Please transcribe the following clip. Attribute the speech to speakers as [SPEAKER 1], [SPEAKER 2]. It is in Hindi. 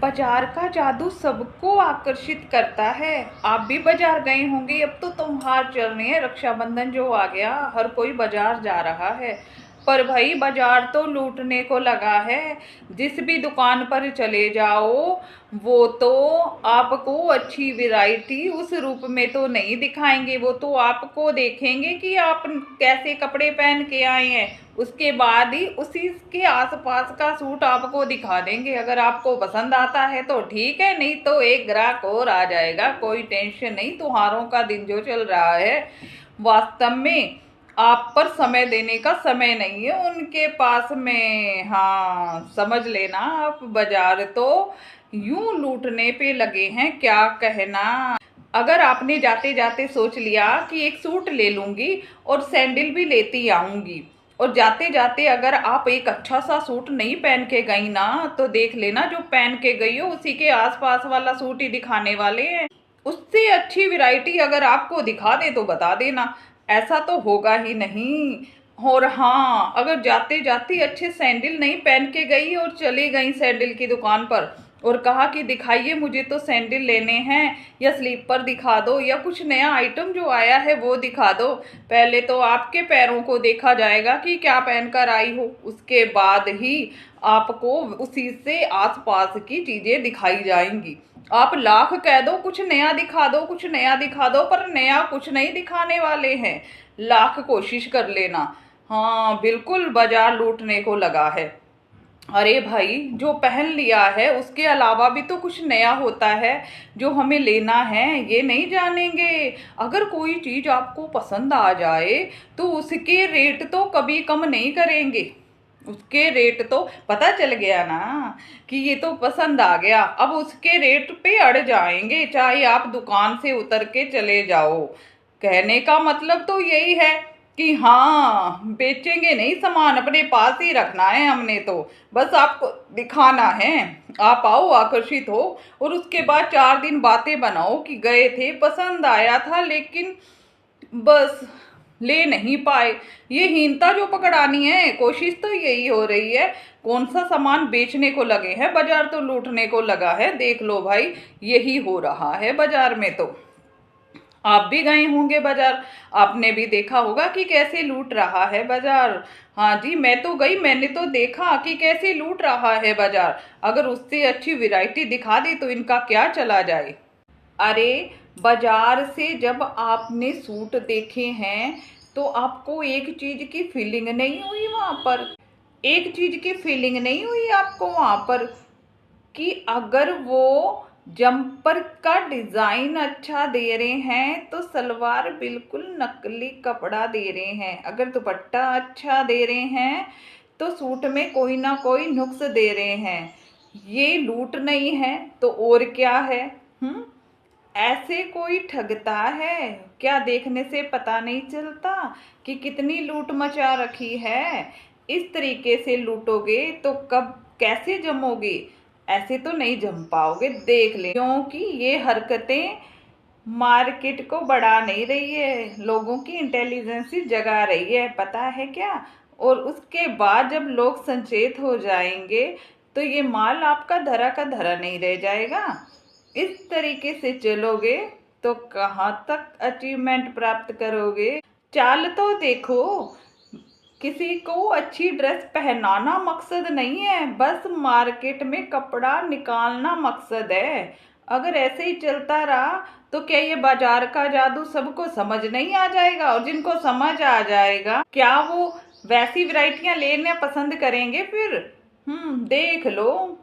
[SPEAKER 1] बाजार का जादू सबको आकर्षित करता है। आप भी बाजार गए होंगे। अब तो त्योहार चल रहे हैं, रक्षाबंधन जो आ गया, हर कोई बाजार जा रहा है। पर भाई बाजार तो लूटने को लगा है। जिस भी दुकान पर चले जाओ, वो तो आपको अच्छी वैरायटी उस रूप में तो नहीं दिखाएंगे। वो तो आपको देखेंगे कि आप कैसे कपड़े पहन के आए हैं, उसके बाद ही उसी के आसपास का सूट आपको दिखा देंगे। अगर आपको पसंद आता है तो ठीक है, नहीं तो एक ग्राहक और आ जाएगा। कोई टेंशन नहीं। त्योहारों का दिन जो चल रहा है, वास्तव में आप पर समय देने का समय नहीं है उनके पास में। हाँ, समझ लेना आप। बाजार तो यूं लूटने पे लगे हैं, क्या कहना। अगर आपने जाते जाते सोच लिया कि एक सूट ले लूंगी और सैंडल भी लेती आऊंगी, और जाते जाते अगर आप एक अच्छा सा सूट नहीं पहन के गई ना, तो देख लेना जो पहन के गई हो उसी के आसपास वाला सूट ही दिखाने वाले हैं। उससे अच्छी वैरायटी अगर आपको दिखा दे तो बता देना। ऐसा तो होगा ही नहीं। और हाँ, अगर जाते जाते अच्छे सैंडल नहीं पहन के गई और चली गई सैंडल की दुकान पर और कहा कि दिखाइए मुझे तो सैंडल लेने हैं, या स्लीपर दिखा दो, या कुछ नया आइटम जो आया है वो दिखा दो। पहले तो आपके पैरों को देखा जाएगा कि क्या पहनकर आई हो, उसके बाद ही आपको उसी से आसपास की चीजें दिखाई जाएंगी। आप लाख कह दो कुछ नया दिखा दो, कुछ नया दिखा दो, पर नया कुछ नहीं दिखाने वाले हैं। लाख कोशिश कर लेना। हाँ बिल्कुल, बाजार लूटने को लगा है। अरे भाई, जो पहन लिया है उसके अलावा भी तो कुछ नया होता है जो हमें लेना है, ये नहीं जानेंगे। अगर कोई चीज आपको पसंद आ जाए तो उसके रेट तो कभी कम नहीं करेंगे। उसके रेट तो पता चल गया ना कि ये तो पसंद आ गया, अब उसके रेट पे अड़ जाएंगे, चाहे आप दुकान से उतर के चले जाओ। कहने का मतलब तो यही है कि हाँ, बेचेंगे नहीं सामान, अपने पास ही रखना है हमने तो। बस आपको दिखाना है। आप आओ, आकर्षित हो, और उसके बाद 4 दिन बातें बनाओ कि गए थे, पसंद आया था, लेकिन बस ले नहीं पाए। ये हीनता जो पकड़ानी है, कोशिश तो यही हो रही है। कौन सा सामान बेचने को लगे हैं, बाजार तो लूटने को लगा है। देख लो भाई, यही हो रहा है बाजार में तो। आप भी गए होंगे बाजार, आपने भी देखा होगा कि कैसे लूट रहा है बाजार। हाँ जी, मैं तो गई, मैंने तो देखा कि कैसे लूट रहा है बाजार। अगर उससे अच्छी वैरायटी दिखा दी तो इनका क्या चला जाए। अरे, बाजार से जब आपने सूट देखे हैं तो आपको एक चीज की फीलिंग नहीं हुई वहां पर? एक चीज की फीलिंग नहीं हुई आपको वहां पर कि अगर वो जंपर का डिजाइन अच्छा दे रहे हैं तो सलवार बिल्कुल नकली कपड़ा दे रहे हैं, अगर दुपट्टा अच्छा दे रहे हैं तो सूट में कोई ना कोई नुक्स दे रहे हैं। ये लूट नहीं है तो और क्या है? हम्म, ऐसे कोई ठगता है क्या? देखने से पता नहीं चलता कि कितनी लूट मचा रखी है? इस तरीके से लूटोगे तो कब कैसे जमोगे? ऐसे तो नहीं जम पाओगे, देख ले। क्योंकि ये हरकतें मार्केट को बढ़ा नहीं रही है, लोगों की इंटेलिजेंस जगा रही है, पता है क्या? और उसके बाद जब लोग सचेत हो जाएंगे तो ये माल आपका धरा का धरा नहीं रह जाएगा। इस तरीके से चलोगे तो कहाँ तक अचीवमेंट प्राप्त करोगे? चाल तो देखो। किसी को अच्छी ड्रेस पहनाना मकसद नहीं है, बस मार्केट में कपड़ा निकालना मकसद है। अगर ऐसे ही चलता रहा तो क्या ये बाजार का जादू सबको समझ नहीं आ जाएगा? और जिनको समझ आ जाएगा, क्या वो वैसी वैरायटियां लेना पसंद करेंगे फिर? देख लो।